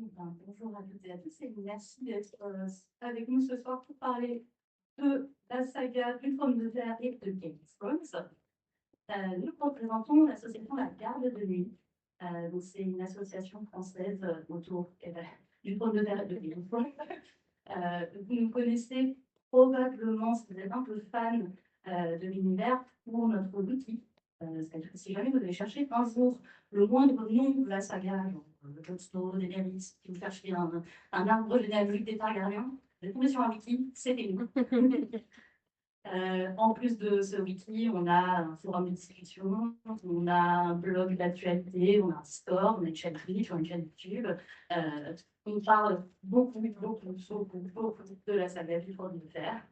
Bonjour à toutes et à tous et merci d'être avec nous ce soir pour parler de la saga du Trône de Fer et de Game of Thrones. Nous représentons l'association La Garde de Nuit. Donc c'est une association française autour du Trône de Fer et de Game of Thrones. Vous nous connaissez probablement, si vous êtes un peu fan de l'univers, pour notre wiki. C'est-à-dire que si jamais vous devez chercher un jour le moindre nom de la saga, genre Jon Snow, Daenerys, si vous cherchez un arbre généalogique des Targaryens, vous allez tomber sur un wiki, c'était nous. En plus de ce wiki, on a un forum de discussion, on a un blog d'actualité, on a un store, on a une chaîne Twitch, on a une chaîne YouTube. On parle beaucoup de la saga du Trône de Fer.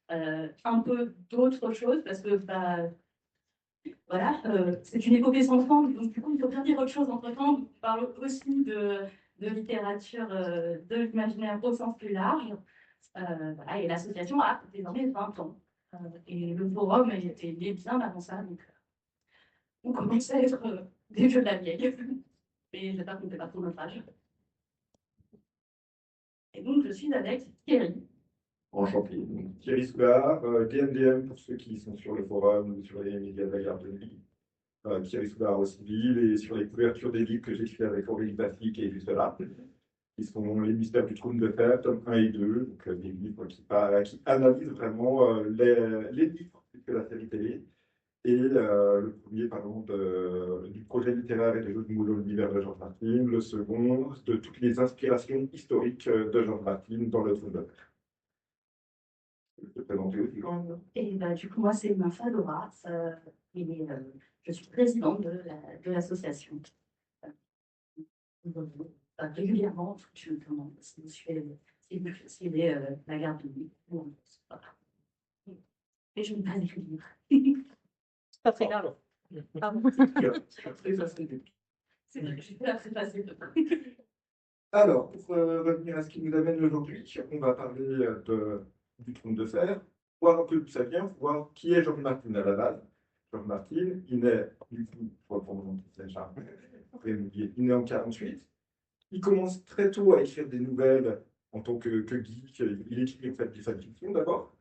Un peu d'autres choses, parce que voilà, c'est une épopée sans fin, donc du coup, il faut bien dire autre chose entre-temps. On parle aussi de littérature, de l'imaginaire au sens plus large. Voilà, et l'association a désormais 20 ans. Et le forum était né bien avant ça, donc on commençait à être des jeux de la vieille. Et j'espère qu'on ne fait pas trop notre âge. Et donc, je suis avec Thierry. Enchanté. Donc, Thierry Soulard, DMDM pour ceux qui sont sur le forum ou sur les médias de la Garde de Nuit. Thierry Soulard au civil et sur les couvertures des livres que j'ai fait avec Aurélie Baffy qui est juste là, qui sont Les Mystères du Trône de Fer, tome 1 et 2, donc des livres qui analysent vraiment les livres plus que la série télé. Et le premier, pardon, du projet littéraire et des jeux de mots de l'univers de George Martin. Le second, de toutes les inspirations historiques de George Martin dans le Trône de Fer. Je vais te présenter aussi quand même. Et du coup, moi, c'est Mafadora. Et je suis présidente de l'association. Régulièrement, si vous suivez la Garde de Nuit. Voilà. Et je ne pas écrire. C'est pas très grave. Pardon. Très facile. C'est vrai que j'ai fait la très facile. Alors, pour revenir à ce qui nous amène aujourd'hui, on va parler du Trône de Fer, voir un peu d'où ça vient, voir qui est George Martin à la base. George Martin, il est, du coup, pour reprendre mon petit charme, il est en 48. Il commence très tôt à écrire des nouvelles en tant que geek. Il écrit en fait des fanfictions d'abord.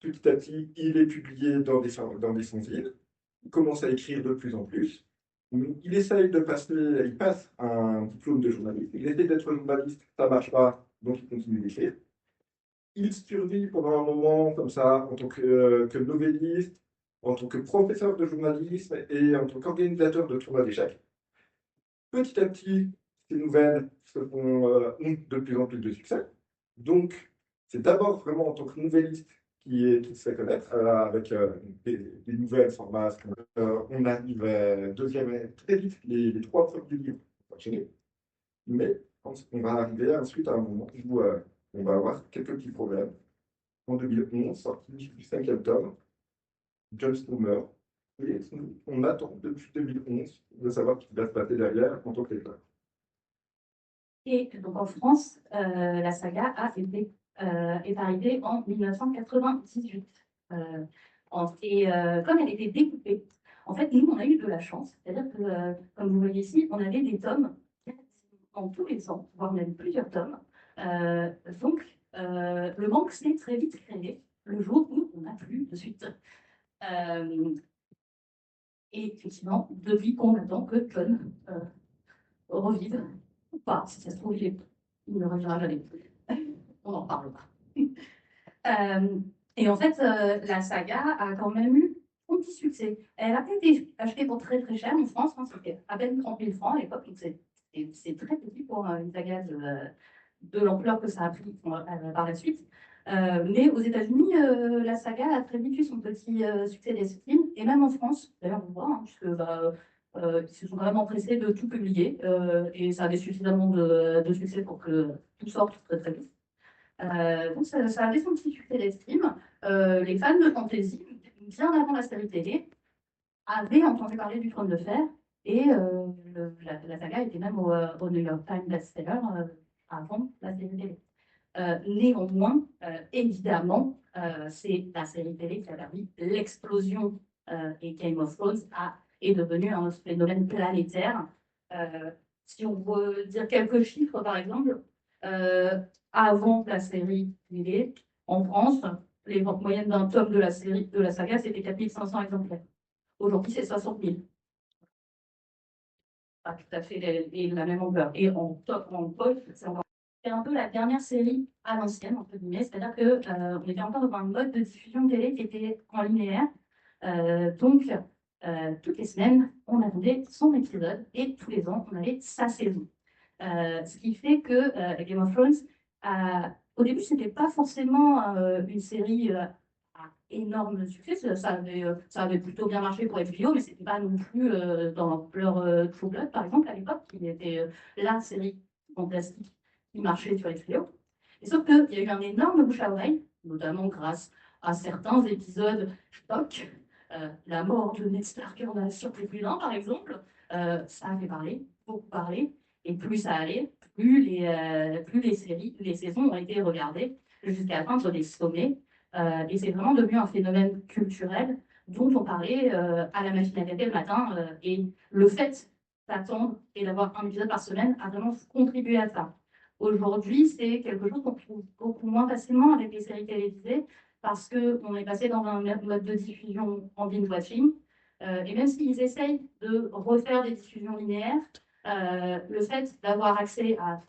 Petit à petit, il est publié dans des fanzines. Il commence à écrire de plus en plus. Il essaye de passer, il passe un diplôme de journaliste. Il essaie d'être journaliste, ça ne marche pas, donc il continue d'écrire. Il survit pendant un moment comme ça en tant que novelliste, en tant que professeur de journalisme et en tant qu'organisateur de tournois d'échecs. Petit à petit, ces nouvelles ont de plus en plus de succès. Donc, c'est d'abord vraiment en tant que novelliste qui se fait connaître avec des nouvelles formats. On arrive deuxième très vite, les trois premiers livres vont enchaîner. Mais on va arriver ensuite à un moment où on va avoir quelques petits problèmes. En 2011, sorti du cinquième tome, Jon Snow meurt. Et on attend depuis 2011 de savoir ce qui va se passer derrière en tant que lecteur. Et donc en France, la saga est arrivée en 1998. Et comme elle était découpée, en fait, nous, on a eu de la chance. C'est-à-dire que, comme vous voyez ici, on avait des tomes en tous les ans, voire même plusieurs tomes. Donc, le manque s'est très vite créé le jour où on n'a plus de suite. Et effectivement, depuis qu'on attend que John revive, ou pas, si ça se trouve, il ne reviendra jamais. On n'en parle pas. Et en fait, la saga a quand même eu un petit succès. Elle a été achetée pour très très cher en France, hein, c'était à peine 30 000 francs à l'époque, donc c'est très petit pour une saga de l'ampleur que ça a pris par la suite. Mais aux États-Unis, la saga a très vite eu son petit succès d'estime, et même en France, d'ailleurs on voit, hein, puisque ils se sont vraiment empressés de tout publier, et ça avait suffisamment de succès pour que tout sorte très très vite. Donc ça avait son petit succès d'estime. Les fans de fantasy, bien avant la série télé, avaient entendu parler du Trône de Fer, et la saga était même au New York Times best-seller avant la série télé. Néanmoins, évidemment, c'est la série télé qui a permis l'explosion et Game of Thrones est devenu un phénomène planétaire si on veut dire quelques chiffres, par exemple, avant la série télé, en France, les ventes moyennes d'un tome de la série, de la saga, c'était 4500 exemplaires. Aujourd'hui, c'est 60 000. Pas tout à fait la même ampleur. Et en top, en poche, c'est un peu la dernière série à l'ancienne, entre guillemets. C'est-à-dire qu'on était encore dans un mode de diffusion télé qui était en linéaire. Donc, toutes les semaines, on avait son épisode et tous les ans, on avait sa saison. Ce qui fait que Game of Thrones, au début, ce n'était pas forcément une série à énorme succès. Ça avait plutôt bien marché pour HBO, mais ce n'était pas non plus dans l'ampleur True Blood, par exemple, à l'époque, qui était la série fantastique qui marchait sur HBO. Et sauf qu'il y a eu un énorme bouche à oreille, notamment grâce à certains épisodes choc. La mort de Ned Stark en a surpris plus d'un, par exemple. Ça a fait parler, beaucoup parler. Et plus ça allait, plus les saisons ont été regardées jusqu'à atteindre des sommets. Et c'est vraiment devenu un phénomène culturel dont on parlait à la machine à café le matin. Et le fait d'attendre et d'avoir un épisode par semaine a vraiment contribué à ça. Aujourd'hui, c'est quelque chose qu'on trouve beaucoup moins facilement avec les séries télévisées parce qu'on est passé dans un mode de diffusion en binge-watching. Et même s'ils essayent de refaire des diffusions linéaires, le fait d'avoir accès à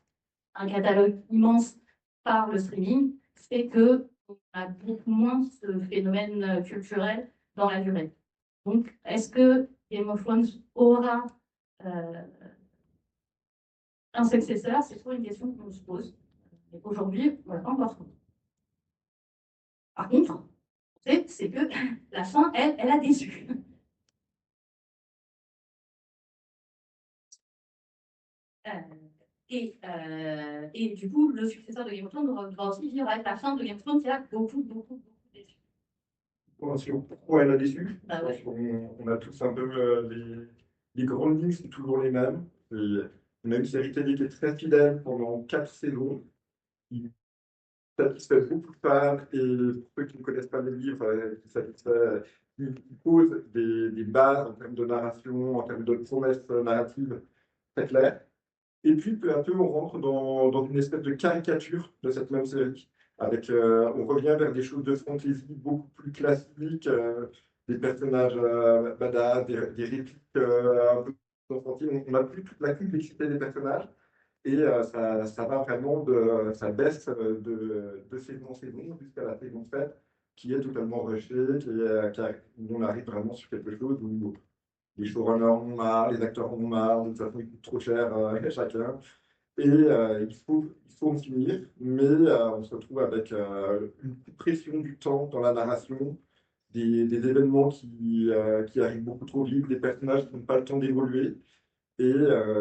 un catalogue immense par le streaming fait qu'on a beaucoup moins ce phénomène culturel dans la durée. Donc, est-ce que Game of Thrones aura un successeur? C'est toujours une question qu'on se pose. Et aujourd'hui, on n'a pas encore trouvé. Par contre, c'est que la fin, elle a déçu. Et du coup, le successeur de Game of Thrones devra aussi vivre avec la fin de Game of Thrones qui a beaucoup déçu. Pourquoi elle a déçu? Ah ouais. On a tous un peu les grandes lignes, c'est toujours les mêmes. On a une série télé qui est très fidèle pendant 4 saisons. Il satisfait beaucoup de fans et pour ceux qui ne connaissent pas les livres, il pose des bases en termes de narration, en termes de promesses narratives très claires. Et puis, peu à peu, on rentre dans une espèce de caricature de cette même série. On revient vers des choses de fantasy beaucoup plus classiques, des personnages badass, des répliques un peu enfantines. On n'a plus toute la complexité des personnages. Et ça va vraiment ça baisse de saison en saison jusqu'à la saison 7, qui est totalement rushée, où on arrive vraiment sur quelque chose où les showrunners ont marre, les acteurs ont marre, de toute façon ils coûtent trop cher à chacun. Et il faut en finir, mais on se retrouve avec une pression du temps dans la narration, des événements qui arrivent beaucoup trop vite, des personnages qui n'ont pas le temps d'évoluer, et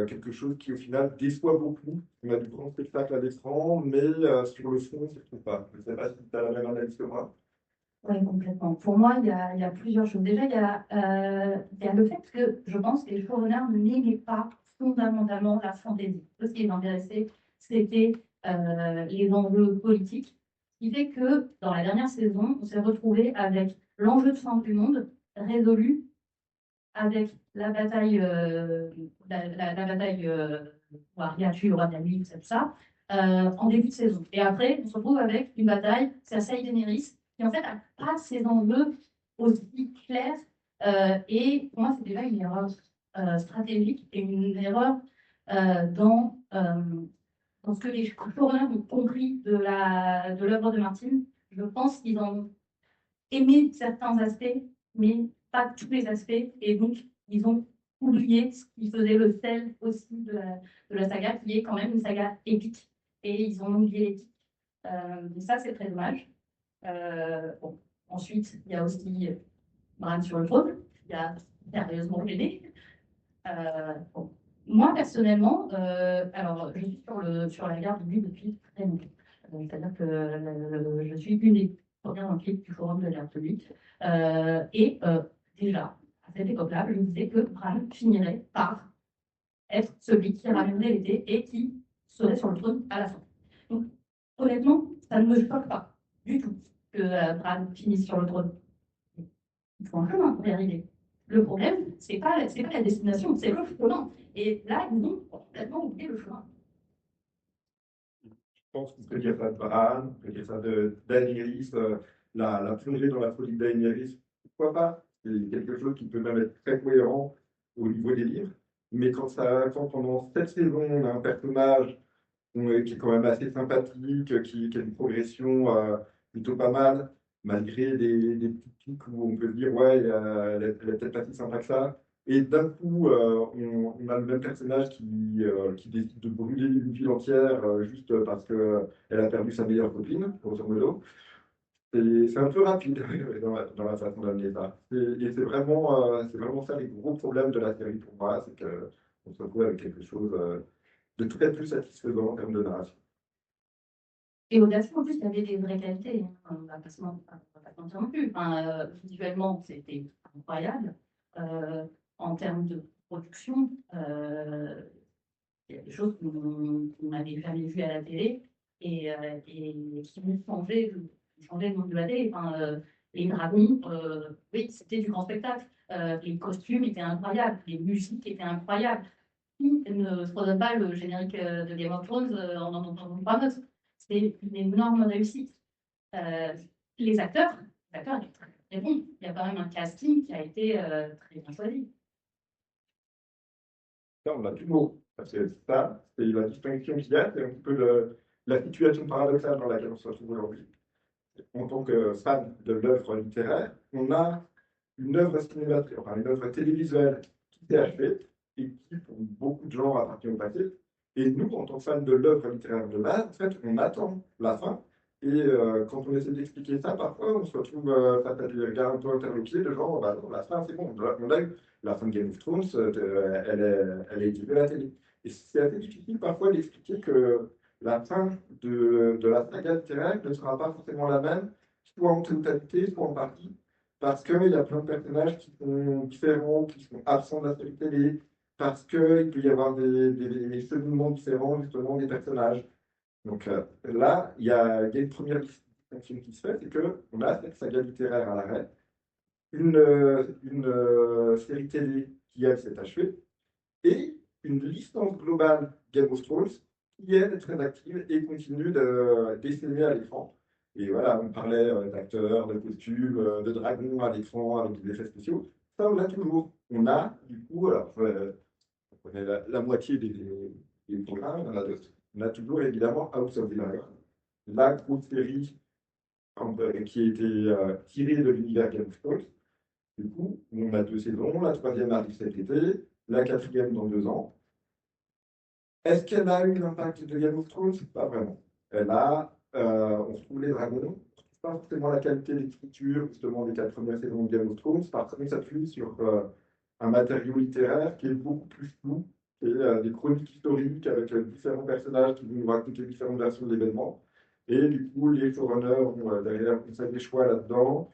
quelque chose qui au final déçoit beaucoup. On a du grand spectacle à l'écran, mais sur le fond, on ne s'y retrouve pas. Je ne sais pas si tu as la même analyse que moi. Oui, complètement. Pour moi, il y a plusieurs choses. Déjà, il y a le fait que je pense que les showrunners n'aimaient pas fondamentalement la fantaisie. Ce qui les intéressait, c'était les enjeux politiques. Ce qui fait que dans la dernière saison, on s'est retrouvé avec l'enjeu de fin du monde résolu avec la bataille, la bataille Arya tue le roi de la nuit, tout ça, en début de saison. Et après, on se retrouve avec une bataille, Cersei Daenerys, qui en fait n'a pas ces enjeux aussi clairs. Et pour moi, c'est déjà une erreur stratégique et une erreur dans ce que les showrunners ont compris de l'œuvre de Martin. Je pense qu'ils ont aimé certains aspects, mais pas tous les aspects. Et donc, ils ont oublié ce qui faisait le sel aussi de la saga, qui est quand même une saga épique. Et ils ont oublié l'épique. Ça, c'est très dommage. Bon. Ensuite, il y a aussi Bran sur le trône, qui a sérieusement gêné. Bon. Moi, personnellement, alors, je suis sur la garde de lui depuis très longtemps. C'est-à-dire que je suis une des premières impliquées du forum de la garde de lui. Déjà, à cette époque-là, je me disais que Bran finirait par être celui qui ramènerait l'été et qui serait sur le trône à la fin. Donc, honnêtement, ça ne me choque pas du tout que Bran finisse sur le trône. Il faut un chemin pour y arriver. Le problème, c'est pas la destination, c'est le chemin. Et là, ils ont complètement oublié le chemin. Je pense qu'on peut dire ça de Bran, on peut dire ça de Daenerys, la plongée dans la folie de Daenerys, pourquoi pas? C'est quelque chose qui peut même être très cohérent au niveau des livres. Mais quand pendant 7 saisons, on a un personnage qui est quand même assez sympathique, qui a une progression plutôt pas mal, malgré des petits pics où on peut se dire, ouais, elle est peut-être pas si sympa que ça. Et d'un coup, on a le même personnage qui décide de brûler une ville entière juste parce qu'elle a perdu sa meilleure copine, grosso modo. C'est un peu rapide dans la façon d'amener ça. Et c'est vraiment ça les gros problèmes de la série pour moi, c'est qu'on se retrouve avec quelque chose de très plus satisfaisant en termes de narration. Et au-dessus, en plus, il y avait des vraies qualités, hein. On va pas se mentir non plus. Enfin, visuellement, c'était incroyable. En termes de production, il y a des choses qu'on n'avait jamais vues à la télé et qui vont changer le monde de la télé. Enfin, les dragons, oui, c'était du grand spectacle. Les costumes étaient incroyables, les musiques étaient incroyables. Qui ne se pose pas le générique de Game of Thrones en entendant pas notes. C'était une énorme réussite. Euh, les acteurs étaient très, très bons. Il y a quand même un casting qui a été très bien choisi. Ça, on l'a toujours. Parce que ça, c'est la distinction qu'il y a, c'est un petit peu la situation paradoxale dans laquelle on se retrouve aujourd'hui. En tant que fan de l'œuvre littéraire, on a une œuvre cinématique, enfin une œuvre télévisuelle qui s'est achevée et qui, pour beaucoup de gens, appartient au passé. Et nous, en tant que fans de l'œuvre littéraire de base, en fait, on attend la fin. Et quand on essaie d'expliquer ça, parfois, on se retrouve face à des regards un peu interloqués, de genre, bah, non, la fin, c'est bon, on a eu la fin de Game of Thrones, elle est écrite à la télé. Et c'est assez difficile parfois d'expliquer que la fin de la saga littéraire ne sera pas forcément la même, soit en totalité, soit en partie, parce qu'il y a plein de personnages qui sont différents, qui sont absents de la série télé, parce qu'il peut y avoir des cheminements différents, justement, des personnages. Donc là, il y a une première distinction qui se fait, c'est qu'on a cette saga littéraire à l'arrêt, une série télé qui, elle, s'est achevée, et une licence globale Game of Thrones qui, elle, est très active et continue d'essayer à l'écran. Et voilà, on parlait d'acteurs, de costumes, de dragons à l'écran avec des effets spéciaux. Ça, on a toujours. On a, du coup, alors, on est la moitié des programmes, on a toujours évidemment House of the Dragon, la grosse série qui a été tirée de l'univers Game of Thrones. Du coup, on a 2 saisons, la troisième arrive cet été, la quatrième dans 2 ans. Est-ce qu'elle a eu l'impact de Game of Thrones? Pas vraiment. On retrouve les dragons, on retrouve pas forcément la qualité d'écriture, justement, des 4 premières saisons de Game of Thrones. Par contre, ça s'appuie sur un matériau littéraire qui est beaucoup plus flou, et des chroniques historiques avec différents personnages qui vont nous raconter différentes versions de l'événement. Et du coup, les showrunners ont derrière fait des choix là-dedans,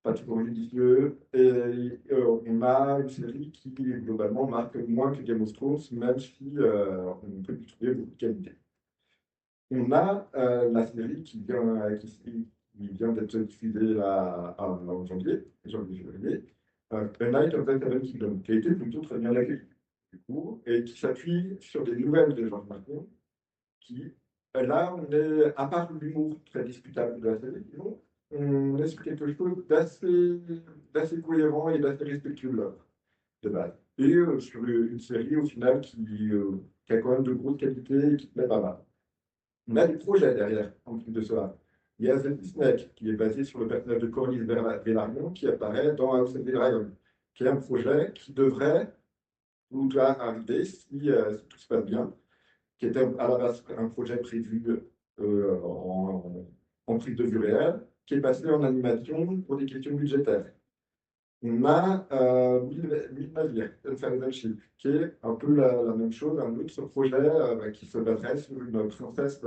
pas toujours judicieux. Et on a une série qui, globalement, marque moins que Game of Thrones, même si on peut y trouver beaucoup de qualité. On a la série qui vient d'être diffusée en janvier, A Night of the Seven Kingdoms, qui a été plutôt très bien accueillie, du coup, et qui s'appuie sur des nouvelles de George Martin, qui, là, on est, à part l'humour très discutable de la série, disons, on est sur quelque chose d'assez cohérent et d'assez respectueux de l'œuvre, de base. Et sur une série, au final, qui a quand même de grosses qualités et qui plaît pas mal. On a des projets derrière, en plus de cela. Il y a The Snake, qui est basé sur le personnage de Corlys Velaryon, qui apparaît dans House of the Dragon, qui est un projet qui devrait ou doit arriver si tout se passe bien, qui était à la base un projet prévu en prise de vue réelle, qui est passé en animation pour des questions budgétaires. On a Mille navires, Unfathomable Ship, qui est un peu la même chose, un autre projet qui se baserait sur une princesse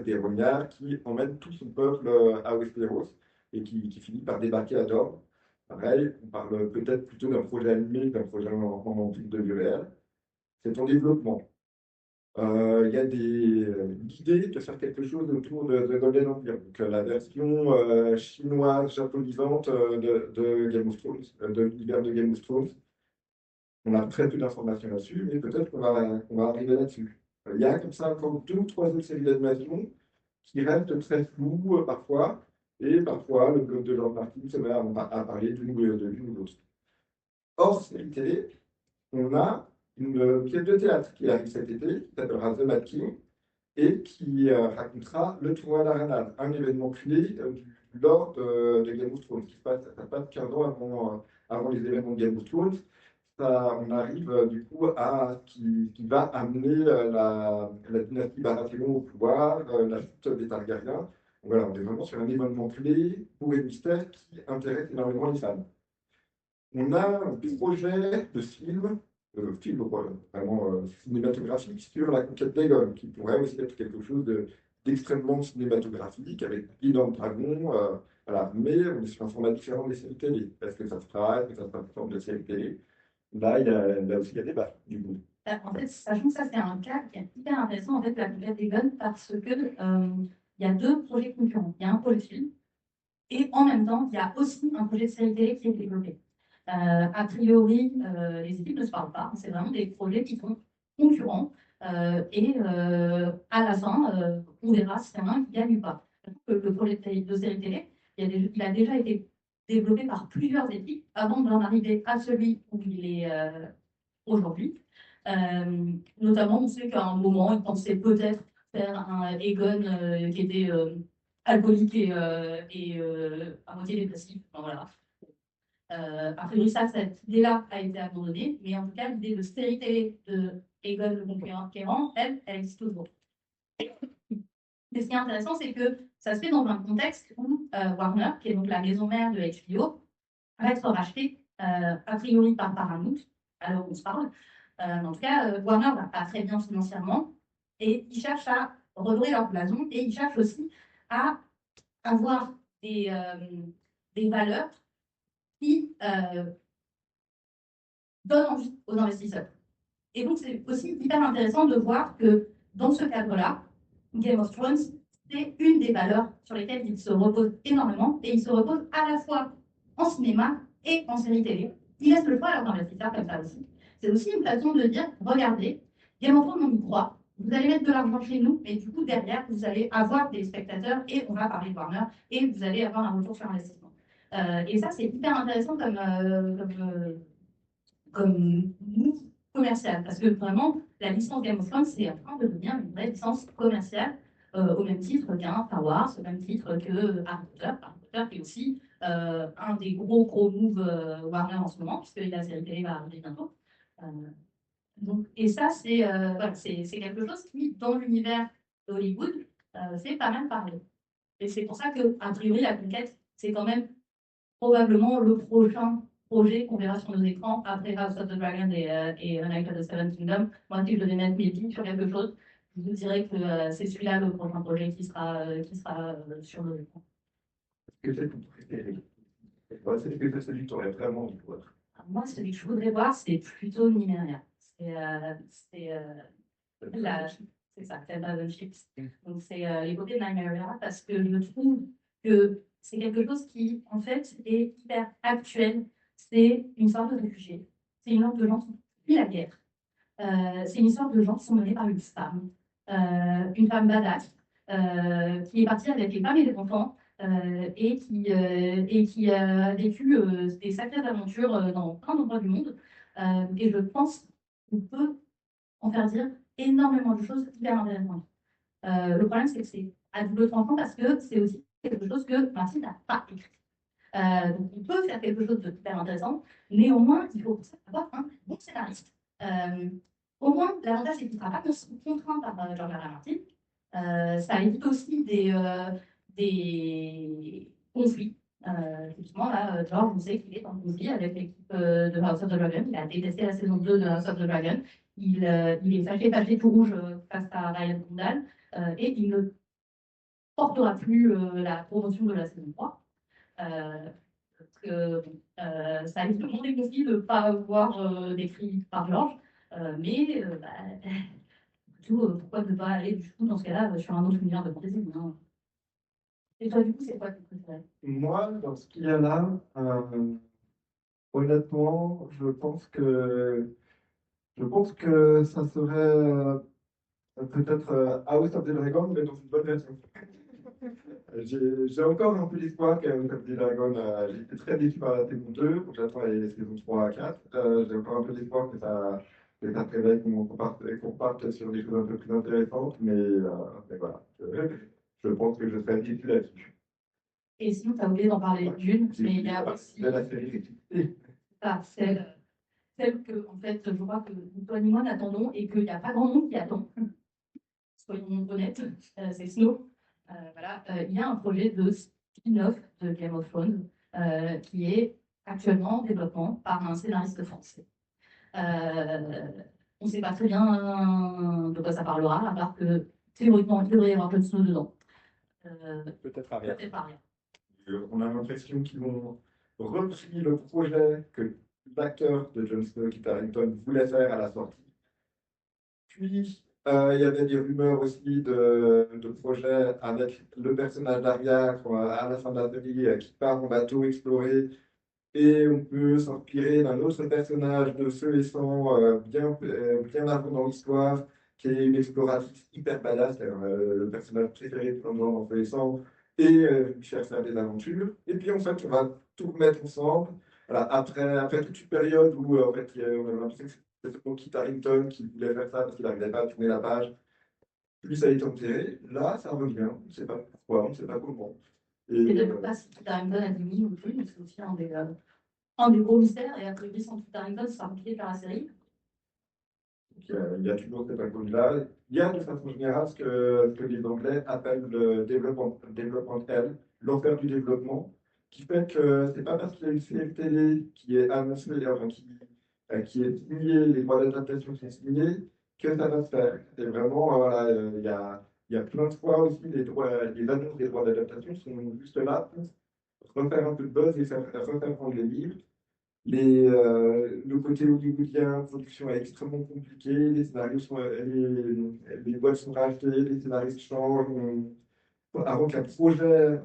d'Héronia qui emmène tout son peuple à Westeros et qui finit par débarquer à Dorne. Pareil, on parle peut-être plutôt d'un projet animé que d'un projet en prise de vue réelle. C'est en développement. Il y a l'idée de faire quelque chose autour de Golden Empire, donc la version chinoise japonisante de Game of Thrones, de l'univers de Game of Thrones. On a très peu d'informations là-dessus, mais peut-être qu'on va arriver là-dessus. Il y a comme ça encore 2 ou 3 autres séries d'animation qui restent très floues parfois, et parfois le blog de George Martin se met à parler d'une ou l'autre. Hors série télé, on a une pièce de théâtre qui arrive cet été, qui s'appellera The Mad King, et qui racontera le tournoi d'Arenal, un événement clé du lore de Game of Thrones, qui ça passe 15 ans avant les événements de Game of Thrones. On arrive du coup à qui va amener la dynastie Baratheon au pouvoir, la chute des Targaryens. Donc voilà, on est vraiment sur un événement clé pour les mystères qui intéressent énormément les fans. On a un projet de film vraiment cinématographique sur la conquête d'Aegon, qui pourrait aussi être quelque chose d'extrêmement cinématographique, avec énorme dragon, voilà. Mais on est sur un format différent des séries télé. Est-ce que ça se fera? Est-ce que ça sera sous forme de série télé? Là aussi, il y a débat, du coup. En fait, sachant que ça, c'est un cas qui est hyper intéressant, en fait, la conquête d'Aegon, parce que il y a 2 projets concurrents. Il y a un projet de film, et en même temps, il y a aussi un projet de série télé qui est développé. A priori, les équipes ne se parlent pas. C'est vraiment des projets qui sont concurrents. À la fin, on verra si y en a un qui gagne ou pas. Le projet de série télé, il a déjà été développé par plusieurs équipes avant d'en arriver à celui où il est aujourd'hui. Notamment, on sait qu'à un moment, ils pensaient peut-être faire un Egon qui était alcoolique et à moitié dépressif. Enfin, voilà. A priori, cette idée-là a été abandonnée, mais en tout cas, l'idée de série télé de Egon le Conquérant, elle existe toujours. Mais ce qui est intéressant, c'est que ça se fait dans un contexte où Warner, qui est donc la maison mère de HBO, va être rachetée a priori par Paramount, alors on se parle. En tout cas, Warner va pas très bien financièrement et ils cherchent à redorer leur blason et ils cherchent aussi à avoir des valeurs qui donnent envie aux investisseurs. Et donc, c'est aussi hyper intéressant de voir que dans ce cadre-là, Game of Thrones, c'est une des valeurs sur lesquelles il se repose énormément et il se repose à la fois en cinéma et en série télé. Il laisse le choix à leurs investisseurs comme ça aussi. C'est aussi une façon de dire, regardez, Game of Thrones, on y croit, vous allez mettre de l'argent chez nous, et du coup, derrière, vous allez avoir des spectateurs et on va parler de Warner et vous allez avoir un retour sur investissement. Et ça, c'est hyper intéressant comme move commercial. Parce que vraiment, la licence Game of Thrones, c'est en train de devenir une vraie licence commerciale, au même titre qu'un Star Wars, au même titre que Harry Potter. Harry Potter qui est aussi un des gros moves Warner en ce moment, puisque la série télé va arriver bientôt. Euh, et ça, voilà, c'est quelque chose qui, dans l'univers d'Hollywood, fait pas mal parler. Et c'est pour ça que, a priori, la conquête, c'est quand même probablement le prochain projet qu'on verra sur nos écrans après House of the Dragon et A Knight of the Seven Kingdoms. Moi, si je devais mettre mes billes sur quelque chose, je vous dirais que c'est celui-là le prochain projet qui sera sur nos écrans. Est-ce que c'est ton préféré? C'est celui que tu aurais vraiment envie de voir? Moi, celui que je voudrais voir, c'est plutôt Nymeria. C'est c'est ça, c'est Battle Ships. Donc, c'est l'épopée de Nymeria parce que je trouve que c'est quelque chose qui, en fait, est hyper actuel. C'est une histoire de réfugiés. C'est une histoire de gens qui fuient la guerre. C'est une histoire de gens qui sont menés par une femme badass, qui est partie avec les femmes et les enfants, et qui a vécu des sacrées aventures dans plein d'endroits du monde. Et je pense qu'on peut en faire dire énormément de choses hyper intéressantes. Le problème, c'est que c'est à double tranchant parce que c'est aussi quelque chose que Martin n'a pas écrit. Donc, on peut faire quelque chose de super intéressant. Néanmoins, il faut avoir un bon scénariste. Au moins, l'avantage, c'est qu'il ne sera pas contraint par George R. R. Martin. Ça évite aussi des conflits. Typiquement, là, George, on sait qu'il est en conflit avec l'équipe de House of the Dragon. Il a détesté la saison 2 de House of the Dragon. Il est fâché tout rouge face à Ryan Condal. Et il ne portera plus la promotion de la saison 3. Ça évite le monde des conflits de ne pas avoir d'écrit par George. Pourquoi ne pas aller du coup dans ce cas-là sur un autre univers de fantasy, hein. Et toi, du coup, c'est quoi ton préféré? Moi, dans ce qu'il y a là, honnêtement, je pense que Je pense que ça serait peut-être House of the Dragon, mais dans une bonne version. J'ai encore un peu d'espoir que House of the Dragon, j'ai été très déçu par la saison 2, donc j'attends les saisons 3 à 4. J'ai encore un peu d'espoir que ça se réveille, qu'on parte sur des choses un peu plus intéressantes, mais voilà. Je pense que je serai déçu là-dessus. Et sinon, tu as oublié d'en parler d'une, mais il y a aussi De la série. celle que, en fait, je crois que toi et moi n'attendons et qu'il n'y a pas grand monde qui attend. Soyons honnêtes, c'est Snow. Voilà, il y a un projet de spin-off de Game of Thrones qui est actuellement en développement par un scénariste français. On ne sait pas très bien de quoi ça parlera, à part que théoriquement, il devrait y avoir Jon Snow dedans. Peut-être pas rien. Peut-être pas rien. On a l'impression qu'ils ont repris le projet que l'acteur de Jon Snow, Kit Harington, voulait faire à la sortie. Puis, il y avait des rumeurs aussi de projets avec le personnage d'Arya à la fin de la série qui part en bateau explorer. Et on peut s'inspirer d'un autre personnage de Feu et Sang bien avant dans l'histoire, qui est une exploratrice hyper badass, c'est le personnage préféré de Plongeon dans Feu et Sang, et lui faire faire des aventures. Et puis en fait, on va tout remettre ensemble. Voilà, après toute une période où en fait, on avait l'impression que c'était seulement Kit Harington qui voulait faire ça parce qu'il n'arrivait pas à tourner la page. Puis ça a été enterré. Là, ça revient. On ne sait pas pourquoi, on ne sait pas comment. Je ne sais pas si Kit Harington a dit oui ou plus, mais c'est aussi un des gros mystères. Et a priori, sans Kit Harington, ce sera compliqué de faire la série. Il y a toujours cet inconnu-là. Il y a de façon générale ce que les Anglais appellent le development hell, l'enfer du développement, qui fait que c'est pas parce qu'il y a une série télé qui est annoncée, qui est signée, les droits d'adaptation sont signés, que ça va se faire. C'est vraiment, voilà, il y a plein de fois aussi, les annonces des droits d'adaptation sont juste là pour refaire un peu de buzz et refaire prendre les livres. Le côté hollywoodien, production est extrêmement compliqué, les scénarios sont, les boîtes sont rachetées, les scénaristes changent. Avant qu'un projet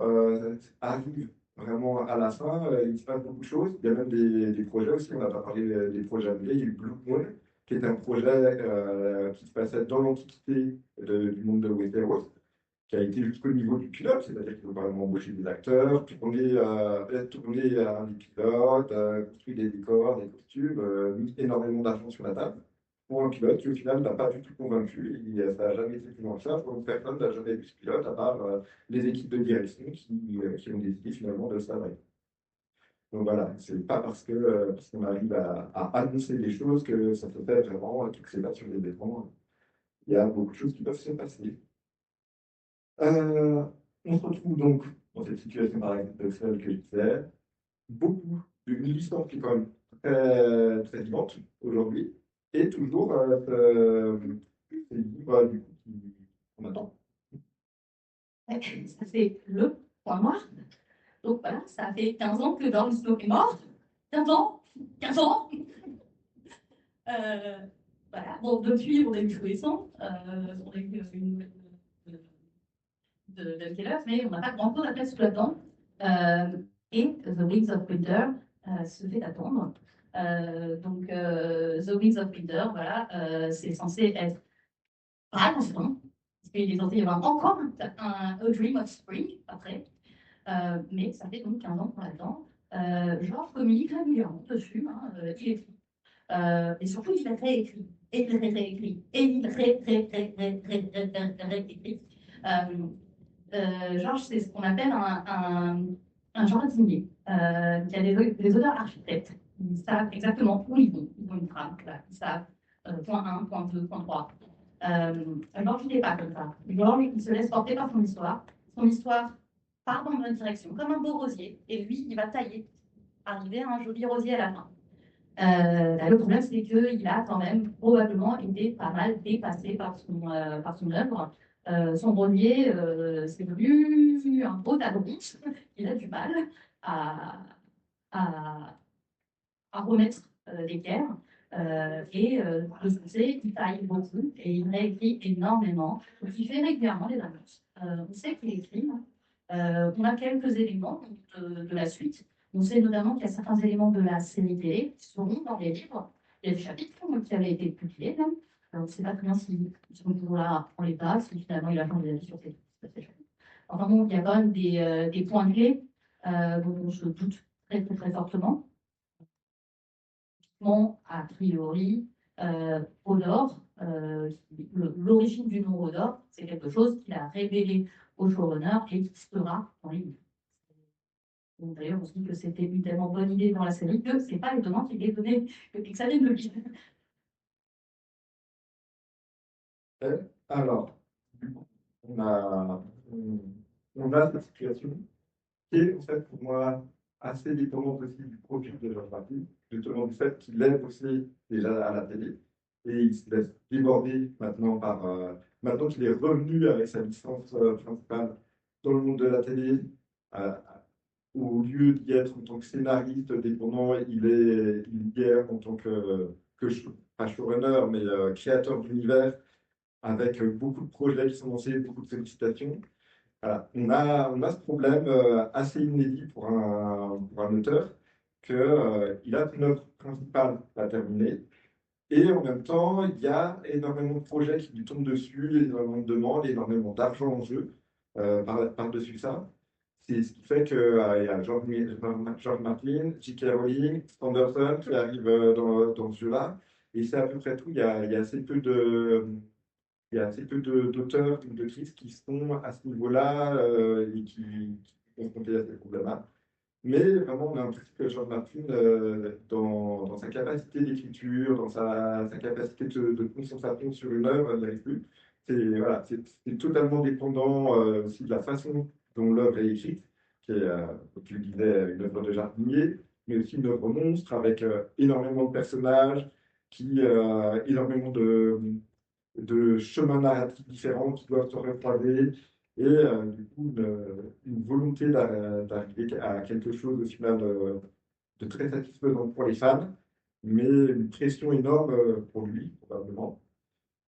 arrive vraiment à la fin, il se passe beaucoup de choses. Il y a même des projets aussi, on n'a pas parlé des projets annulés. Il y a eu Blue Moon, qui est un projet qui se passait dans l'antiquité du monde de Westeros, qui a été jusqu'au niveau du pilote, c'est-à-dire qu'ils ont vraiment embauché des acteurs, tourné des pilotes, construit des décors, des costumes, mis énormément d'argent sur la table pour un pilote qui au final n'a pas du tout convaincu. Ça n'a jamais été plus loin que ça. Personne n'a jamais vu ce pilote à part les équipes de direction qui ont décidé finalement de s'arrêter. Donc voilà, c'est pas parce qu'on arrive à annoncer des choses que ça se fait vraiment, que c'est pas sur les écrans. Il y a beaucoup de choses qui peuvent se passer. Euh, on se retrouve donc dans cette situation paradoxale que je disais, beaucoup d'une licence qui est quand même très vivante aujourd'hui, et toujours ces livres du coup, qu'on attend. Ça, c'est le point noir. Donc voilà, ça fait 15 ans que Jon Snow est mort. 15 ans 15 ans Voilà. Bon, depuis, on a eu Feu et Sang. On a eu une nouvelle de Keller, mais on n'a pas grand-chose à faire sous la dent. Et The Wings of Winter se fait attendre. The Wings of Winter, voilà, c'est censé être vraiment bon, parce qu'il est censé y avoir encore A Dream of Spring après. Mais ça fait donc 15 ans qu'on l'attend. Georges communique régulièrement dessus, hein, il écrit. Et surtout, il réécrit. Et il réécrit. Et il réécrit. Georges, c'est ce qu'on appelle un jardinier, qui a des auteurs architectes. Ils savent exactement où ils vont. Ils ont une trame. Voilà. Ils savent point 1, point 2, point 3. Georges, il n'est pas comme ça. Georges, il se laisse porter par son histoire. Son histoire part dans la bonne direction, comme un beau rosier. Et lui, il va tailler, arriver à un joli rosier à la fin. Le problème, c'est qu'il a quand même probablement été pas mal dépassé par son œuvre. Son rosier, c'est devenu un beau tableau. Il a du mal à, à, à remettre les pierres. De ce fait, il taille beaucoup et il réécrit énormément. Donc, il fait régulièrement des annonces. On sait qu'il écrit. On a quelques éléments de la suite. On sait notamment qu'il y a certains éléments de la série télé qui seront dans les livres. Il y a des chapitres qui avaient été publiés, même. On ne sait pas très bien s'ils sont toujours là en l'état, si finalement il a changé d'avis sur ces chapitres. Enfin bon, il y a quand même des points clés dont on se doute très, très, très fortement. Bon, a priori, Hodor, l'origine du nom Hodor, c'est quelque chose qu'il a révélé au showrunner et qui sera dans les livres. Donc, d'ailleurs, on se dit que c'était une tellement bonne idée dans la série que c'est pas étonnant qu'il ait donné, que ça vienne de lui. Alors, du coup, on a cette situation qui est, en fait, pour moi, assez dépendante aussi du profil de George Martin, justement du fait qu'il aime aussi déjà à la télé, et il se laisse déborder maintenant maintenant qu'il est revenu avec sa licence principale dans le monde de la télé, euh, au lieu d'y être en tant que scénariste dépendant, il y est en tant pas showrunner, mais créateur d'univers, avec beaucoup de projets qui sont lancés, beaucoup de sollicitations. Voilà. On a ce problème assez inédit pour un auteur, qu'il a une œuvre principale à terminer, et en même temps, il y a énormément de projets qui lui tombent dessus, énormément de demandes, énormément d'argent en jeu par-dessus ça. C'est ce qui fait qu'il y a George Martin, J.K. Rowling, Sanderson qui arrivent dans ce jeu-là, et c'est à peu près tout. Il y a assez peu il y a assez peu d'auteurs ou d'autrices qui sont à ce niveau-là et qui sont confrontés à ces problèmes-là. Mais vraiment, on a l'impression que George Martin, dans sa capacité d'écriture, dans sa capacité de concentration sur une œuvre, n'arrive plus. Voilà, c'est totalement dépendant aussi de la façon dont l'œuvre est écrite, qui est, comme tu le disais, une œuvre de jardinier, mais aussi une œuvre monstre avec énormément de personnages, énormément de chemins narratifs différents qui doivent se recroiser, et du coup une volonté d'arriver à quelque chose au final de très satisfaisant pour les fans, mais une pression énorme pour lui, probablement.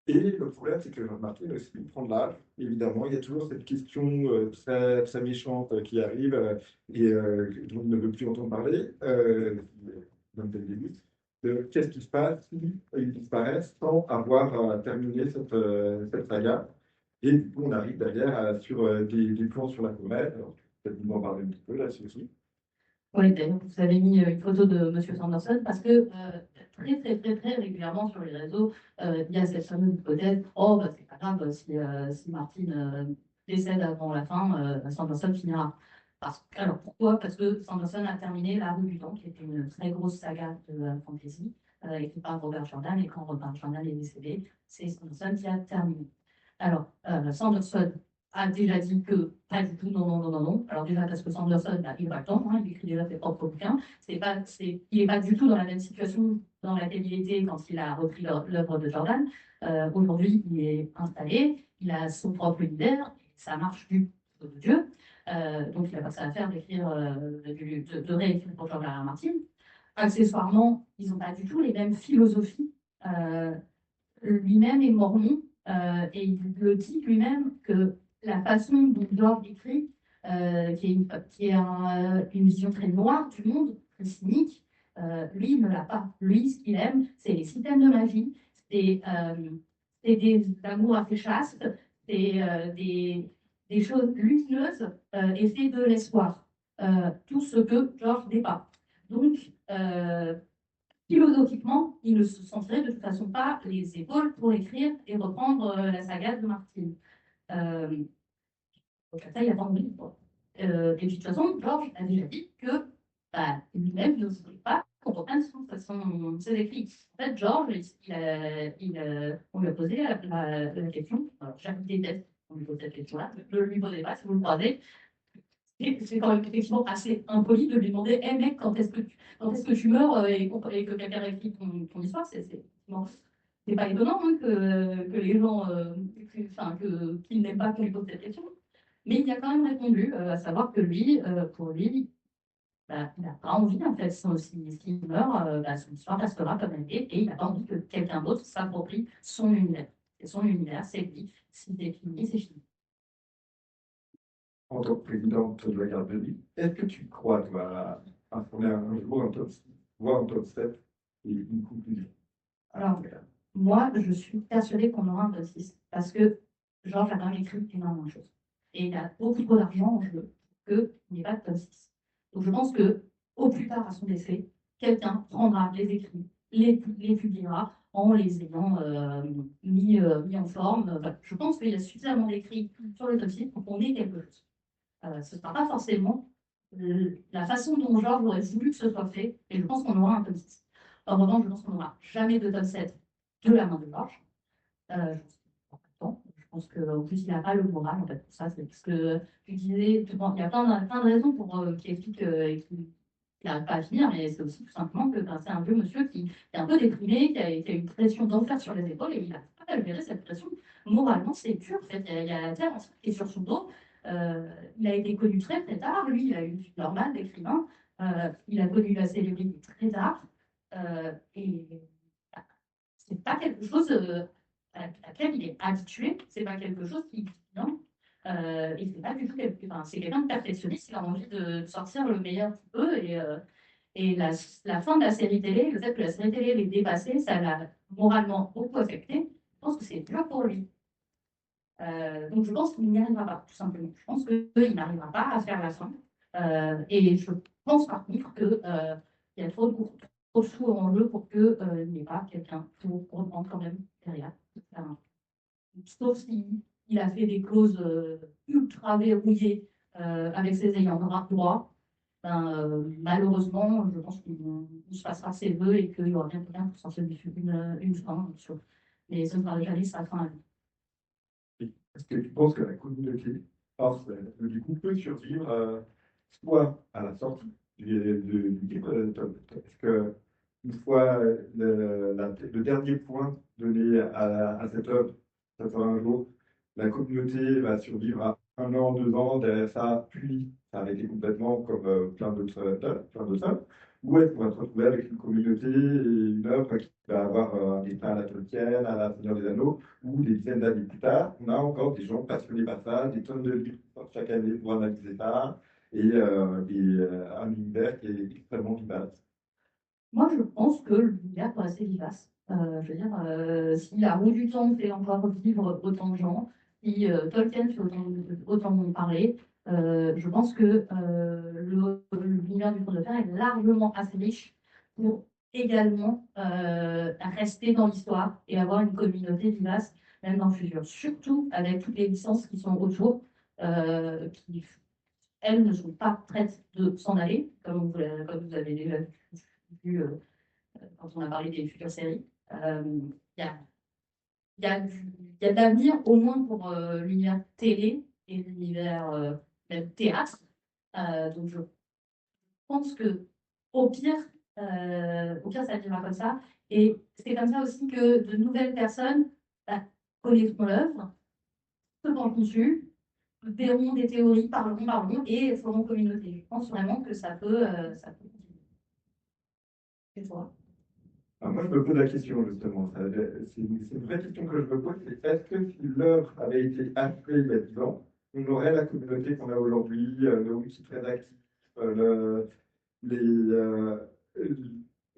Et le problème, c'est que Martin aussi prend de l'âge, évidemment. Il y a toujours cette question très, très méchante qui arrive dont il ne veut plus entendre parler, même dès le début, de qu'est-ce qui se passe si il disparaît sans avoir terminé cette saga. Et du coup, on arrive derrière sur des plans sur la comète. Alors, peut-être vous m'en parler un petit peu là-dessus aussi. Oui, d'ailleurs, vous avez mis une photo de Monsieur Sanderson parce que très, très, très, très régulièrement sur les réseaux, il y a cette fameuse hypothèse, oh, bah, c'est pas grave, si Martin décède avant la fin, Sanderson finira. Alors pourquoi? Parce que Sanderson a terminé La Roue du Temps, qui était une très grosse saga de fantasy, écrite par Robert Jordan, et quand Robert Jordan est décédé, c'est Sanderson qui a terminé. Alors, Sanderson a déjà dit que pas du tout, non, non, non, non, non. Alors déjà parce que Sanderson n'a pas le temps, il écrit déjà ses propres bouquins. Il n'est pas du tout dans la même situation dans laquelle il était quand il a repris l'œuvre de Jordan. Aujourd'hui, il est installé, il a son propre univers, ça marche du feu de Dieu. Donc il n'a pas ça à faire d'écrire, de réécrire pour George R. R. Martin. Accessoirement, ils n'ont pas du tout les mêmes philosophies. Lui-même est mormon et il le dit lui-même que la façon dont George écrit, qui est une vision très noire du monde, très cynique, lui, il ne l'a pas. Lui, ce qu'il aime, c'est les systèmes de magie, c'est des amours assez chastes, c'est des choses lumineuses et c'est de l'espoir. Tout ce que George n'est pas. Donc, philosophiquement, il ne se sentirait de toute façon pas les épaules pour écrire et reprendre la saga de Martin. Donc ça, il n'a pas envie. Et de toute façon, George a déjà dit que lui-même ne voulait pas qu'on reprenne ses écrits. En fait, George, on lui a posé la question, alors Jacques déteste on lui pose cette question-là, ne lui posez pas si vous le croisez. C'est quand même effectivement assez impoli de lui demander hey, mec, quand est-ce que tu meurs et que quelqu'un écrit ton histoire. C'est pas étonnant hein, que les gens qu'ils n'aiment pas qu'on lui pose cette question. Mais il a quand même répondu, à savoir que lui, pour lui, il n'a pas envie, en fait, s'il meurt, son histoire restera comme elle est, et il n'a pas envie que quelqu'un d'autre s'approprie son univers. C'est son univers, c'est lui. Si c'est fini, c'est fini. En tant que présidente de la garde de vie, est-ce que tu crois, toi, à fonder un jour un top 6, voire un top 7 et une conclusion? Alors, moi, je suis persuadée qu'on aura un top 6 parce que Georges a quand même écrit énormément de choses. Et il a beaucoup trop d'argent en jeu qu'il n'y ait pas de top 6. Donc, je pense que au plus tard à son décès, quelqu'un prendra les écrits, les publiera en les ayant mis en forme. Voilà. Je pense qu'il y a suffisamment d'écrits sur le top 6 pour qu'on ait quelque chose. Ce ne sera pas forcément la façon dont Georges aurait voulu que ce soit fait, et je pense qu'on aura un top 6. En revanche, je pense qu'on n'aura jamais de top 7 de la main de Georges. Je pense qu'en plus, il n'a pas le moral en fait, pour ça. C'est parce que tu disais, il y a plein de raisons qui expliquent qu'il n'arrive pas à finir, mais c'est aussi tout simplement que c'est un vieux monsieur qui est un peu déprimé, qui a une pression d'enfer sur les épaules, et il n'arrive pas à gérer cette pression. Moralement, c'est dur. En fait. Il y a la terre entière qui est sur son dos. Il a été connu très très tard. Lui, il a eu une vie normale d'écrivain. Il a connu la célébrité très tard. Et c'est pas quelque chose à laquelle il est habitué. C'est pas quelque chose qui vient. Et c'est pas du tout enfin, c'est quelqu'un de perfectionniste. Il a envie de sortir le meilleur qu'il peut. Et la fin de la série télé, le fait que la série télé l'ait dépassé, ça l'a moralement beaucoup affecté. Je pense que c'est dur pour lui. Donc je pense qu'il n'y arrivera pas, tout simplement. Je pense qu'il n'arrivera pas à faire la fin. Et je pense par contre qu'il y a trop de sous en jeu pour qu'il n'y ait pas quelqu'un pour reprendre quand même derrière. Sauf s'il a fait des clauses ultra verrouillées avec ses ayants droit. Ben, malheureusement, je pense qu'on se passera ses vœux et qu'il y aura bien quelqu'un pour sortir une fin. Mais ce ne sera jamais sa fin à lui. Est-ce que tu penses que la communauté, du coup, peut survivre soit à la sortie du livre est-ce que une fois le dernier point donné à cette œuvre, ça sera un jour, la communauté va survivre à 1 an, 2 ans, derrière ça, puis s'arrêter complètement comme plein d'autres œuvres, ou est-ce qu'on va se retrouver avec une communauté et une œuvre qui va avoir un destin à la Tolkien, à la Seigneur des Anneaux, ou des dizaines d'années plus tard, on a encore des gens passionnés par ça, des tonnes de livres qui sortent chaque année pour analyser ça, et un univers qui est extrêmement vivace. Moi, je pense que l'univers est assez vivace. Je veux dire, si la roue du temps fait encore vivre autant de gens, si Tolkien fait autant de parler, je pense que l'univers du conte de fer est largement assez riche pour également rester dans l'histoire et avoir une communauté vivace même dans le futur. Surtout avec toutes les licences qui sont autour, qui, elles, ne sont pas prêtes de s'en aller, comme vous avez déjà vu quand on a parlé des futures séries. Il y a, y a de l'avenir, au moins pour l'univers télé et l'univers même théâtre. Donc je pense que au pire, ça vivra comme ça. Et c'est comme ça aussi que de nouvelles personnes bah, connaîtront l'œuvre, se pencheront dessus, verront des théories, parleront et feront communauté. Je pense vraiment que ça peut continuer. Et toi? Alors moi, je me pose la question, justement. C'est une vraie question que je me pose, c'est est-ce que si l'œuvre avait été achevée il y a 10 ans, on aurait la communauté qu'on a aujourd'hui, le wiki très actif, le, les,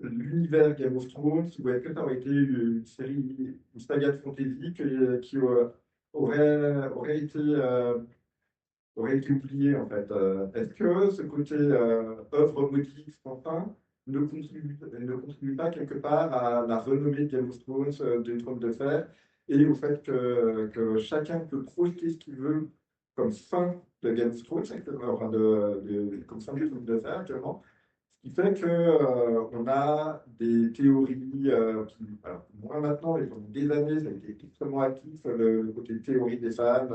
l'univers Game of Thrones, ou est-ce que ça aurait été une série, une saga de fantasy qui aurait été oubliée, en fait. Est-ce que ce côté œuvre maudite sans fin ne contribue pas quelque part à la renommée de Game of Thrones, du Trône de Fer, et au fait que chacun peut projeter ce qu'il veut comme fin de Game of Thrones, enfin comme fin du Trône de Fer actuellement, ce qui fait que on a des théories alors, moins maintenant, mais pendant des années, ça a été extrêmement actif, le côté théorie des fans,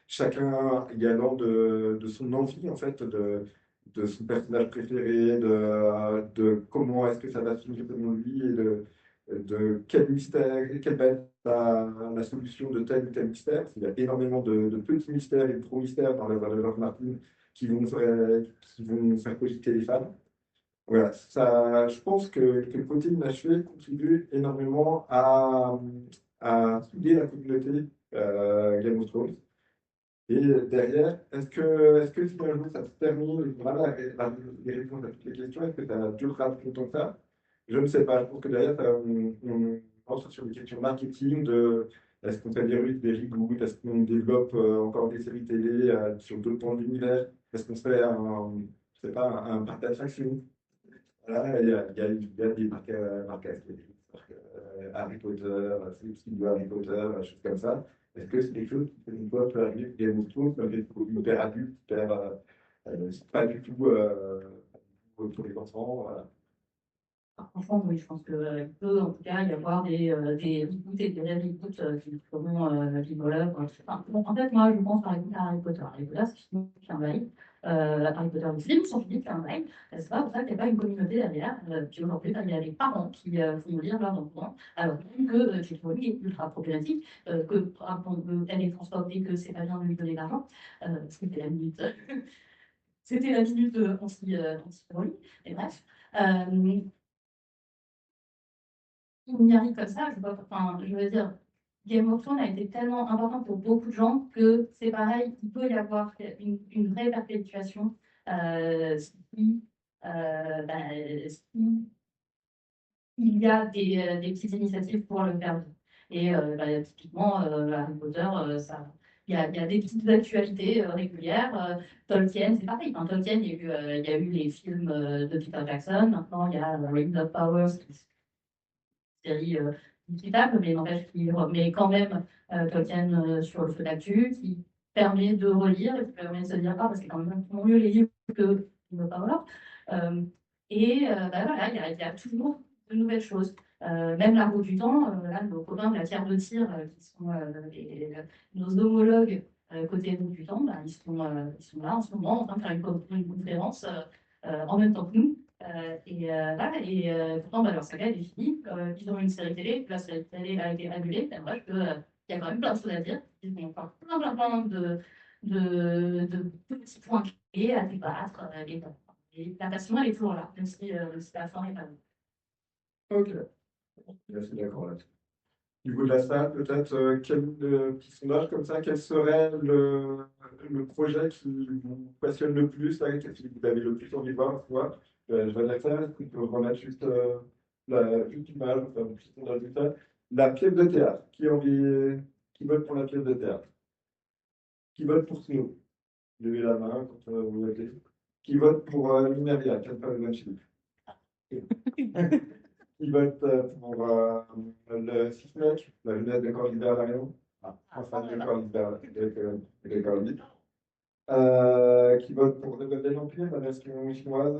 chacun y allant de son envie, en fait, de son personnage préféré, de comment est-ce que ça va finir selon lui, et de quel mystère, quelle va être la solution de tel ou tel mystère. Il y a énormément de petits mystères et de gros mystères dans l'œuvre de George Martin qui vont faire cogiter les fans. Voilà, ça, je pense que le côté inachevé contribue énormément à souder la communauté Game of Thrones. Et derrière, est-ce que si un jour ça se termine, voilà les réponses à toutes les questions, est-ce que ça durera plus longtemps que ça? Je ne sais pas. Je pense que derrière, pense sur les questions marketing de est-ce qu'on fait des reboots, est-ce qu'on développe encore des séries télé sur d'autres pans de l'univers, est-ce qu'on fait je sais pas, un parc d'attractions. Voilà, il y a des marques à estampillés, Harry Potter, Philippe Studio Harry Potter, des choses comme ça. Est-ce que c'est quelque chose qui peut une fois peut arriver Game of Thrones, hyper adulte, hyper, c'est pas du tout pour les enfants, voilà. Franchement, oui, je pense qu'il peut en tout cas y avoir des reboots et des reboots qui feront vivre l'œuvre. Enfin, bon, en fait, moi, je pense par exemple à Harry Potter. Harry Potter, c'est fini depuis un bail. Harry Potter, les films sont finis depuis un bail. C'est pas pour ça qu'il n'y a pas une communauté derrière. Puis aujourd'hui, il y a des parents qui font lire leurs enfants, alors même que J.K. Rowling est ultra problématique, que par exemple, elle est transphobie, que c'est pas bien de lui donner l'argent. C'était la minute, c'était la minute anti-Rowling. Et bref. Il y arrive comme ça, je vois, enfin, je veux dire, Game of Thrones a été tellement important pour beaucoup de gens que c'est pareil, il peut y avoir une vraie perpétuation si, si il y a des petites initiatives pour le faire. Et typiquement, Harry Potter, il y a des petites actualités régulières. Tolkien, c'est pareil. Enfin, Tolkien, il y a eu les films de Peter Jackson. Maintenant, il y a Rings of Power, série discutable, mais n'empêche qu'il remet quand même Tolkien sur le feu d'actu, qui permet de relire et qui permet de se dire, ah, parce que c'est quand même mieux les livres que ne pas voir. Voilà, il y a toujours de nouvelles choses. Même la roue du temps, là, nos copains de la Terre de Tir, qui sont nos homologues côté roue du temps, bah, ils sont là en ce moment en train de faire une conférence en même temps que nous. Voilà, pourtant, bah, leur saga elle est finie. Ils ont une série télé, la série télé a été annulée. C'est vrai qu'il y a quand même plein de choses à dire. Ils ont encore plein de petits points clés à débattre. Et la passion, elle est toujours là, même si la fin n'est pas bonne. Ok, je suis d'accord là-dessus. Du coup, de la salle, peut-être, quel petit sondage comme ça, quel serait le projet qui vous passionne le plus, là, qu'est-ce que vous avez le plus envie de voir, tu vois? Je vais dire ça, est-ce qu'on peut remettre juste juste l'image, enfin, un petit sondage de ça. La pièce de théâtre, qui vote pour la pièce de théâtre? Qui vote pour Snow? Levez la main quand vous votez. Qui vote pour Lumeria, 4 pas de chiffre? Qui vote pour le Sismec, la lunette de Corridor Larion. Ah, enfin, de Corridor. Qui vote pour le Golden Empire, la version chinoise.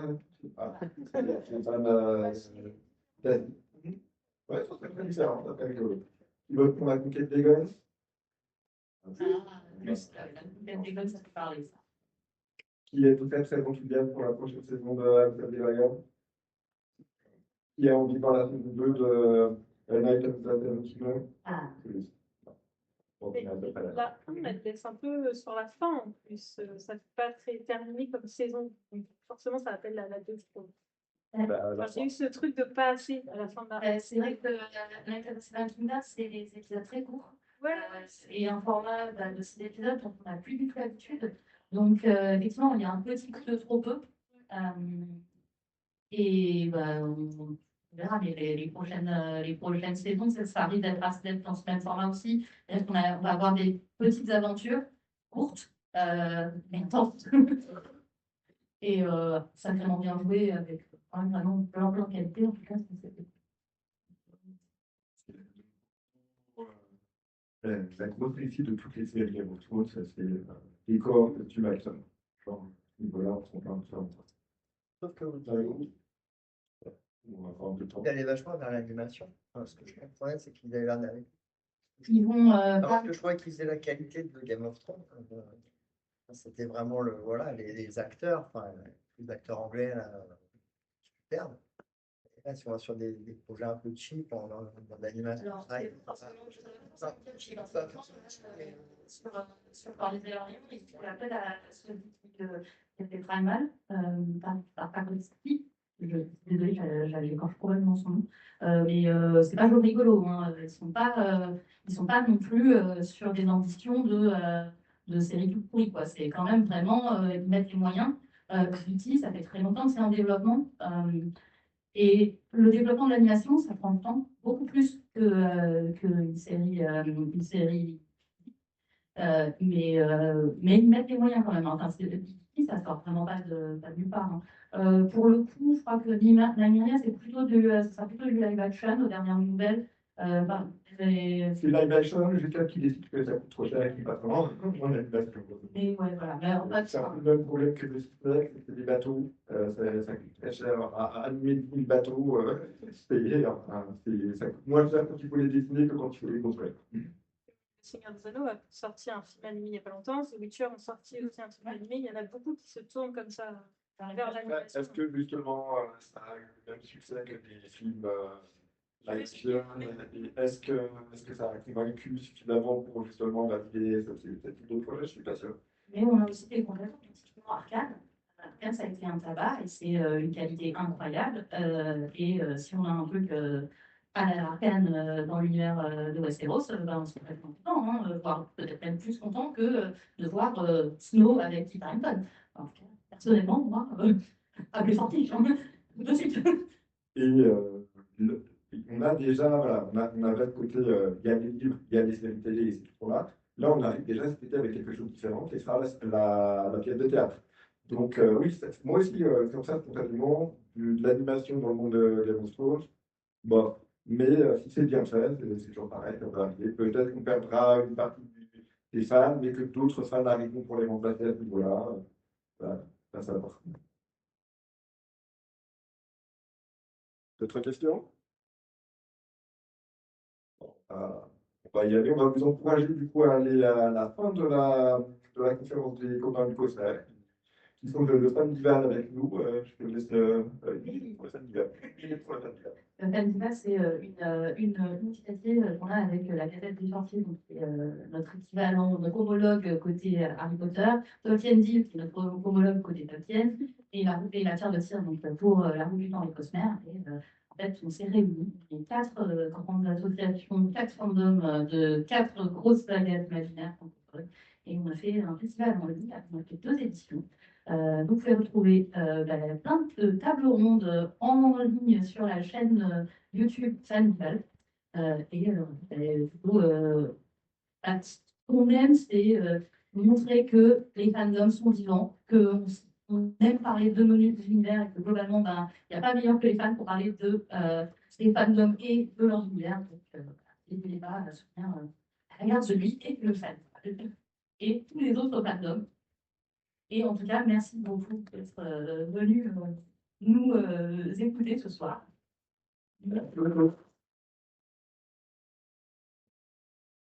Ah, c'est pas d'Asie. Ouais, ça serait très différent, ça serait rigolo. Qui vote pour la conquête des Gones. Plus, la conquête des gones, ça peut parler, ça. Qui est très très enthousiaste pour la prochaine saison de Alfred Devaya. Qui a envie de voir la saison 2 de Night of the Kingdom. Ah. Mais la fin, elle laisse un peu sur la fin en plus. Ça ne fait pas très terminé comme saison. Donc forcément, ça appelle la 2, je trouve. Enfin, j'ai eu ce truc de pas assez à la fin de la. C'est vrai que Night of the Kingdom, c'est des épisodes très courts. Ouais. Et un format de 6 épisodes dont on n'a plus du tout l'habitude. Donc, effectivement, il y a un petit peu de trop peu. On verra, mais les prochaines saisons, ça risque d'être dans ce même format aussi. On va avoir des petites aventures courtes, mais intenses. Et sacrément bien joué avec vraiment plein de qualités, en tout cas. La grosse réussite de toutes les séries Game of Thrones, ça c'est les corps que tu actes. Genre, voilà, on s'en parle de ça. Sauf que On va avoir un peu de temps. il allait vachement vers l'animation. Enfin, ce que je comprenais, c'est qu'ils avaient l'air d'aller. Ils vont Alors que je crois qu'ils faisaient la qualité de Game of Thrones. C'était vraiment voilà, les acteurs, enfin, les acteurs anglais, superbes. Et là, si on va sur des projets un peu cheap, dans l'animation. Alors, c'est forcément sur Parler des Larions, ils font appel à celui qui a fait Primal, par Pavlovski. Désolée, j'écorche probablement son nom. Mais c'est pas rigolo. Hein. Ils sont pas non plus sur des ambitions de séries tout pourries, quoi. C'est quand même vraiment ils mettent les moyens. Beauty, ça fait très longtemps que c'est en développement. Et le développement de l'animation, ça prend du temps, beaucoup plus qu'une série, mais ils mettent les moyens quand même. Enfin, ça sort vraiment pas de nulle part. Hein. Pour le coup, je crois que Nymeria, ça sera plutôt du live action aux dernières nouvelles. Ben, C'est live action, jusqu'à qui décide que ça coûte trop cher et qui passe vraiment en animation. mais ouais, voilà. Mais en fait, C'est un peu le même problème que le Disney, c'est des bateaux. Ça coûte très cher à animer 1000 bateaux. Ça coûte moins cher quand il faut les dessiner que quand il faut les construire. Le Seigneur des Anneaux a sorti un film animé il n'y a pas longtemps. The Witcher ont sorti aussi un film animé. Il y en a beaucoup qui se tournent comme ça vers l'animation. Est-ce que justement ça a eu le même succès que des films live action? Est-ce que ça a convaincu suffisamment pour justement valider cette idée de projet? Je suis pas sûr. mais on a aussi des compétences typiquement arcade. Arcade, ça a été un tabac et c'est une qualité incroyable. Si on a un truc à la Arcane dans l'univers de Westeros, ben, on serait complètement content, hein, voire peut-être même plus content que de voir Snow avec Kit Harington. Enfin, personnellement, moi, appelez sorti, de suite. Et on a déjà, voilà, on avait le côté, il y a des livres, il y a des séries télé et c'est tout là. Là, on arrive déjà cet été avec quelque chose de différent, qui sera la pièce de théâtre. Donc, oui, moi aussi, comme ça, spontanément, de l'animation dans le monde de Game of Thrones, bon, mais si c'est bien fait, c'est toujours pareil, ça va arriver. Peut-être qu'on perdra une partie des fans, mais que d'autres fans arriveront pour les remplacer à ce niveau-là. Voilà, ça va. D'autres questions? On va y aller. On va vous encourager du coup à aller à la fin de la conférence des copains du COSER, qui sont le Fandival avec nous. Je te laisse pour le Fandival. Pour le Fandival. Le Fandival, c'est une initiative qu'on a avec la Gazette des Sorciers, donc qui est notre équivalent, notre homologue côté Harry Potter, Tolkien Deal, qui est notre homologue côté Tolkien, et la Pierre de Cire, donc pour la roue du temps et Cosmer. En fait, on s'est réunis, les quatre grandes associations, quatre fandoms de quatre grosses sagas imaginaires francophones, et on a fait un festival en ligne, on a fait 2 éditions. Vous pouvez retrouver plein de tables rondes en ligne sur la chaîne YouTube Fandival. Ce qu'on aime, c'est montrer que les fandoms sont vivants, qu'on aime parler de menus d'univers et que globalement, il n'y a pas meilleur que les fans pour parler des fandoms et de leur univers. Donc, n'hésitez pas à soutenir la garde de lui et le fan. Et tous les autres fandoms. Et en tout cas, merci beaucoup d'être venu nous écouter ce soir. Merci beaucoup.